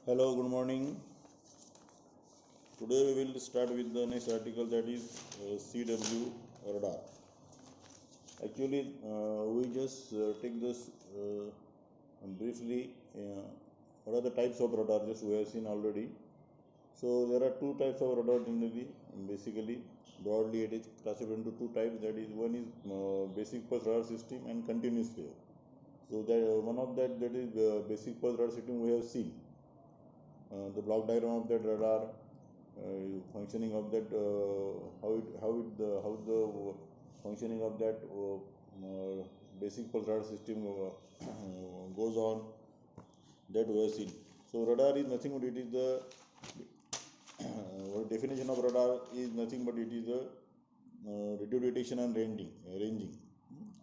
Hello, good morning. Today we will start with the next article, that is CW radar. Actually, we just take this briefly. What are the types of radar? Just we have seen already. So there are two types of radar generally. Basically, broadly it is classified into two types. That is, one is basic pulse radar system and continuous wave. So that one of that is basic pulse radar system we have seen. The block diagram of that radar, functioning of that, how the functioning of that basic pulse radar system goes on, that we have seen. So radar is nothing but it is the definition of radar is nothing but it is the radio detection and ranging.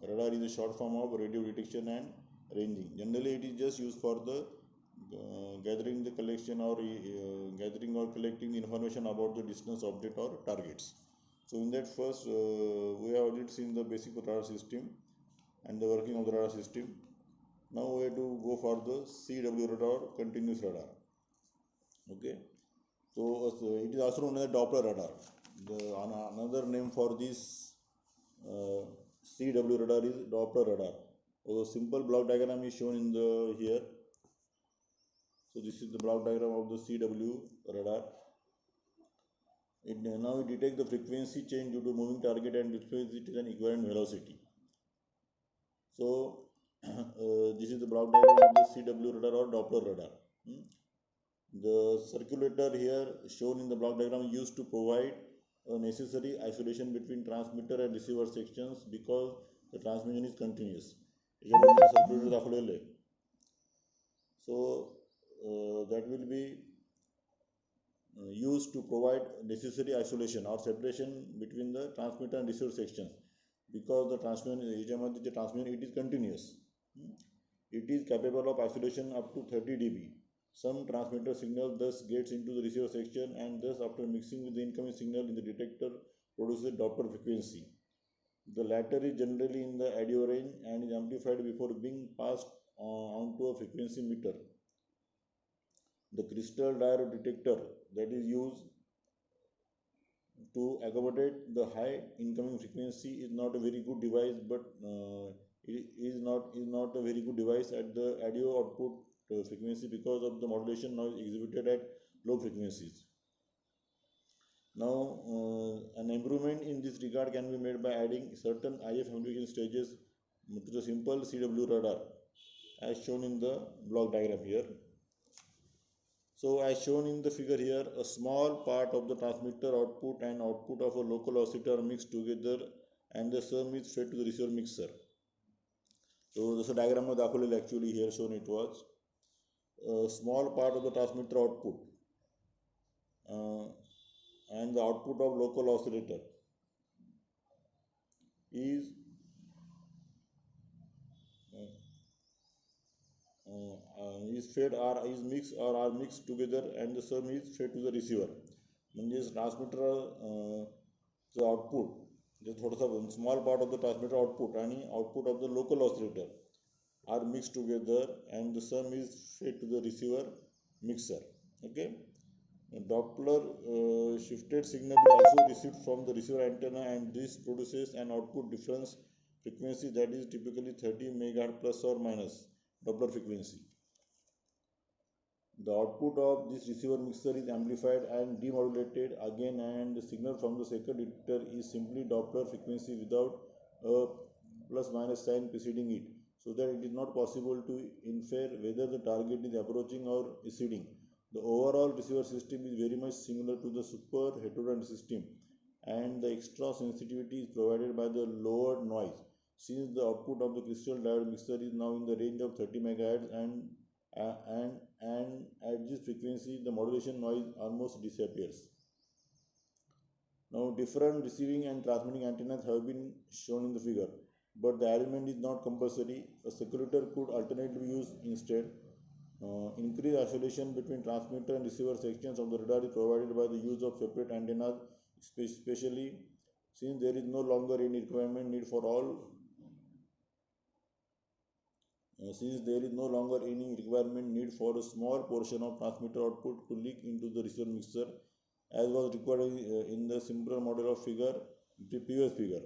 Radar is a short form of radio detection and ranging. Generally it is just used for the gathering the collection or gathering or collecting the information about the distance object or targets. So in that first we have already seen the basic radar system and the working of the radar system. Now we have to go for the CW radar, continuous radar. Okay, so it is also known as Doppler radar. Another name for this CW radar is Doppler radar. So the simple block diagram is shown in the here. So this is the block diagram of the CW radar. Now it detects the frequency change due to moving target and displays it as an equivalent velocity. So this is the block diagram of the CW radar or Doppler radar. The circulator here shown in the block diagram is used to provide a necessary isolation between transmitter and receiver sections because the transmission is continuous. Circulator दाखवलेलं आहे. So that will be used to provide necessary isolation or separation between the transmitter and receiver sections because the transmission it is continuous. It is capable of isolation up to 30 dB. Some transmitter signal thus gets into the receiver section and thus after mixing with the incoming signal in the detector produces Doppler frequency. The latter is generally in the audio range and is amplified before being passed onto a frequency meter. The crystal diode detector that is used to accommodate the high incoming frequency is not a very good device, but it is not a very good device at the audio output frequency because of the modulation noise exhibited at low frequencies. Now, an improvement in this regard can be made by adding certain IF amplification stages to the simple CW radar, as shown in the block diagram here. So as shown in the figure here, a small part of the transmitter output and output of a local oscillator are mixed together and the sum is fed to the receiver mixer. So this diagram of दाखवलेलं actually here shown it was a small part of the transmitter output and the output of local oscillator is fed or is mixed or are mixed together and the sum is fed to the receiver. म्हणजेच transmitter चं output जे थोडासा small part of the transmitter output and output of the local oscillator are mixed together and the sum is fed to the receiver mixer. Okay, Doppler shifted signal is also received from the receiver antenna and this produces an output difference frequency that is typically 30 MHz plus or minus Doppler frequency. The output of this receiver mixer is amplified and demodulated again and the signal from the second detector is simply Doppler frequency without a plus minus sign preceding it, so that it is not possible to infer whether the target is approaching or receding. The overall receiver system is very much similar to the super heterodyne system and the extra sensitivity is provided by the lowered noise. Since the output of the crystal diode mixer is now in the range of 30 MHz and at this frequency the modulation noise almost disappears. Now different receiving and transmitting antennas have been shown in the figure, but the arrangement is not compulsory. A circulator could alternately be used instead. Increased isolation between transmitter and receiver sections of the radar is provided by the use of separate antennas, especially since there is no longer any requirement need for all since there is no longer any requirement need for a small portion of transmitter output to leak into the receiver mixer as was required in the simpler model of the previous figure.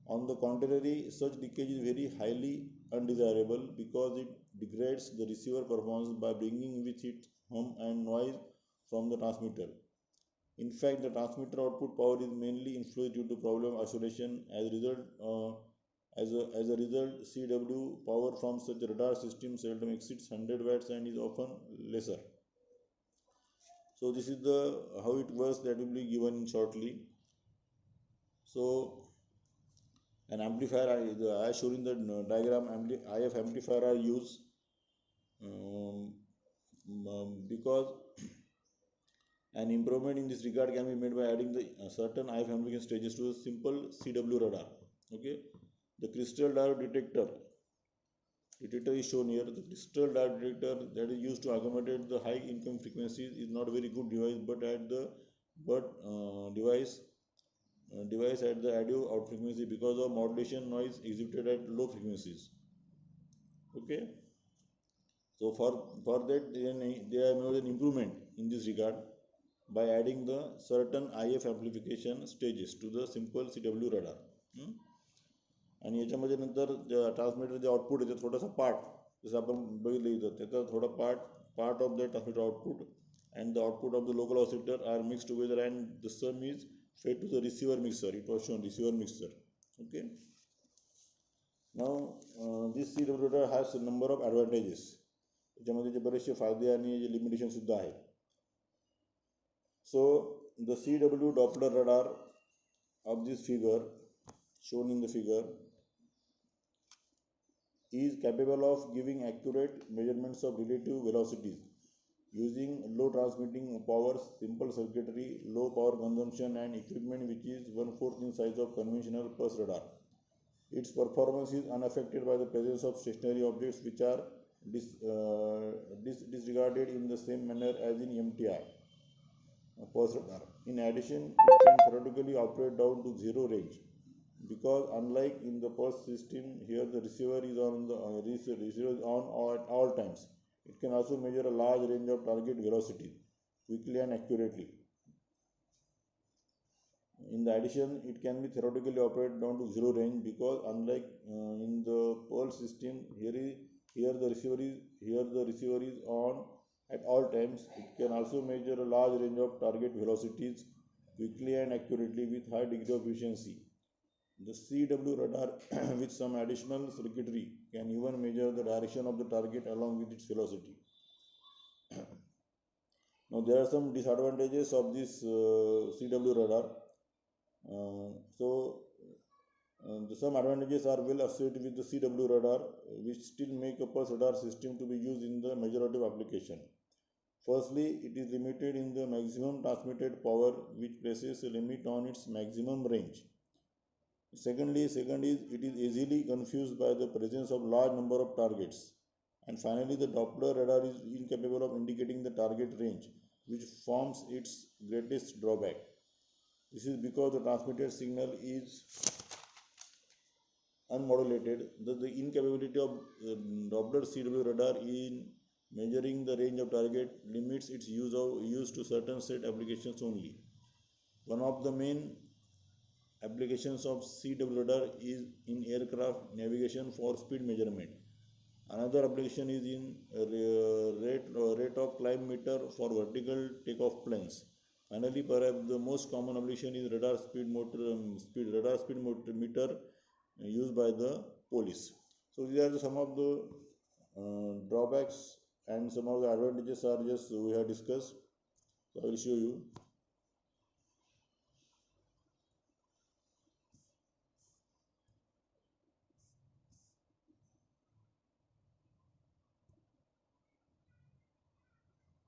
On the contrary, such leakage is very highly undesirable because it degrades the receiver performance by bringing with it hum and noise from the transmitter. In fact, the transmitter output power is mainly influenced due to problem isolation. As a result, CW power from such radar system seldom exceeds 100 watts and is often lesser. So this is the how it works, that will be given shortly. So an amplifier, I shown in the diagram, IF amplifier are used because an improvement in this regard can be made by adding the certain IF amplification stages to a simple CW radar. Okay, the crystal diode detector is shown here. The crystal diode detector that is used to accommodate the high income frequencies is not a very good device, device at the audio out frequency because of modulation noise exhibited at low frequencies. Okay, so for that they have made an improvement in this regard by adding the certain IF amplification stages to the simple CW radar. आणि याच्यामध्ये नंतर transmitter जे output आहे ते थोडासा part जसं आपण बघितलं इथं त्याचा थोडा part of the transmitter output and the output of the local oscillator are mixed together and the sum is fed to the receiver mixer. It was shown receiver mixer. Okay, now this CW radar has a number of advantages. त्याच्यामध्ये जे बरेचसे फायदे आणि जे limitation सुद्धा आहे. So the CW Doppler radar of this figure shown in the figure is capable of giving accurate measurements of relative velocities using low transmitting powers, simple circuitry, low power consumption and equipment which is 1/4 in size of conventional pulse radar. Its performance is unaffected by the presence of stationary objects which are disregarded in the same manner as in MTI pulse radar. In addition, it can theoretically operate down to zero range because unlike in the pulse system, here the receiver is on at all times. It can also measure a large range of target velocity quickly and accurately. In addition, it can be theoretically operated down to zero range because unlike in the pulse system, here the receiver is on at all times. It can also measure a large range of target velocities quickly and accurately with high degree of efficiency. The CW radar with some additional circuitry can even measure the direction of the target along with its velocity. Now there are some disadvantages of this CW radar. Some advantages are well associated with the CW radar which still make a pulse radar system to be used in the majority of application. Firstly, it is limited in the maximum transmitted power which places a limit on its maximum range. Secondly, it is easily confused by the presence of large number of targets. And finally, the Doppler radar is incapable of indicating the target range, which forms its greatest drawback. This is because the transmitted signal is unmodulated. The incapability of Doppler CW radar in measuring the range of target limits its use to certain set applications only. One of the main applications of CW radar is in aircraft navigation for speed measurement. Another application is in rate of climb meter for vertical takeoff planes. Finally, perhaps the most common application is radar speed meter used by the police. So these are some of the drawbacks and some of the advantages are just we have discussed. So I will show you.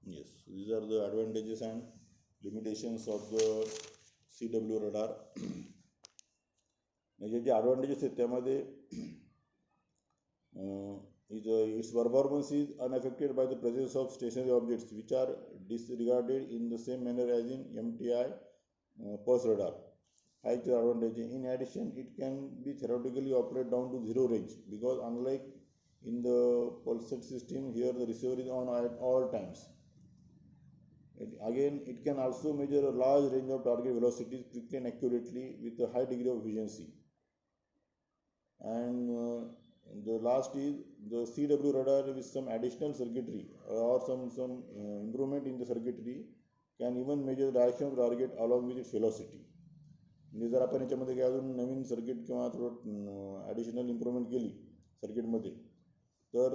Yes, these are the advantages and limitations of the CW radar. म्हणजे जे advantages आहेत त्यामध्ये its performance is unaffected by the presence of stationary objects which are disregarded in the same manner as in MTI pulse radar. High advantage. In addition, it can be theoretically operated down to zero range because unlike in the pulsate system. Here the receiver is on at all times. It can also measure a large range of target velocities quickly and accurately with a high degree of efficiency. And the last is the CW radar with some additional circuitry or some improvement in the circuitry can even measure the direction of the target along with its velocity. म्हणजे जर आपण याच्यामध्ये काही अजून नवीन circuit किंवा थोडं additional improvement केली सर्किटमध्ये तर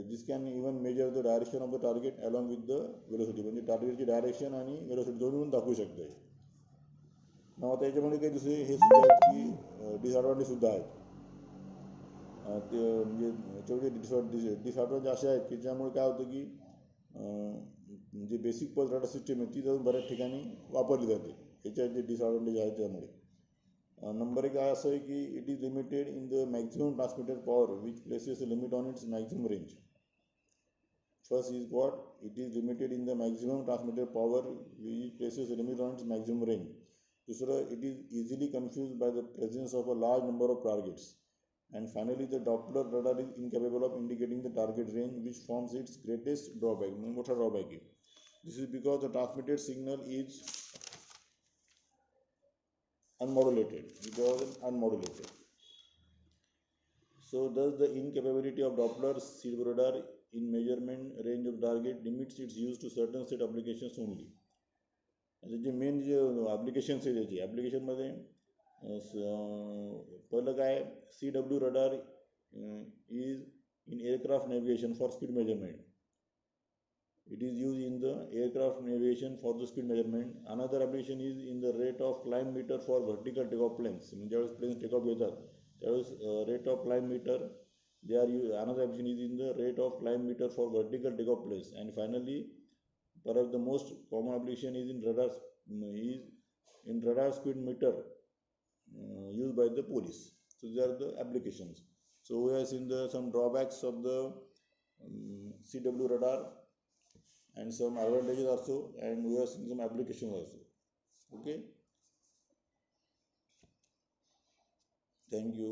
this can even measure the direction of the target along with the velocity, म्हणजे टार्गेटची डायरेक्शन आणि वेलोसिटी दोन्ही दाखवू शकते. मग आता याच्यामध्ये काही दुसरे हे सुद्धा आहेत की डिसएडव्हान्टेज सुद्धा आहेत. ते म्हणजे याच्यामध्ये डिसएडव्हान्टेज असे आहेत की ज्यामुळे काय होतं की जे बेसिक पल्स रडार सिस्टम आहे ती जाऊन बऱ्याच ठिकाणी वापरली जाते. याच्या जे डिसएडव्हान्टेज आहेत त्यामुळे नंबर एक असं आहे की it is limited in the maximum transmitted power which places a limit on its maximum range. First is what, it is limited in the maximum transmitted power which places a limit on its maximum range. दुसरं, it is easily confuse by the presence of a large number of targets. And finally, the Doppler radar is incapable of indicating the target range, which forms its greatest drawback. मोठा drawback आहे. This is because the transmitted signal is unmodulated. So thus the incapability of Doppler CW radar in measurement range of target limits its use to certain set applications only. J main J applications आहे त्याची ॲप्लिकेशनमध्ये पहिलं काय, CW radar is in aircraft navigation for speed measurement. It is used in the aircraft navigation for the speed measurement. Another application is in the rate of climb meter for vertical takeoff planes. म्हणजे ज्यावेळेस plane takeoff घेतात त्यावेळेस rate of climb meter they are used. Another application is in the rate of climb meter for vertical takeoff planes. And finally, perhaps the most common application is in radar speed meter used by the police. So these are the applications. So we have seen some drawbacks of the CW radar and some advantages also, and we have seen some applications also. Okay, thank you.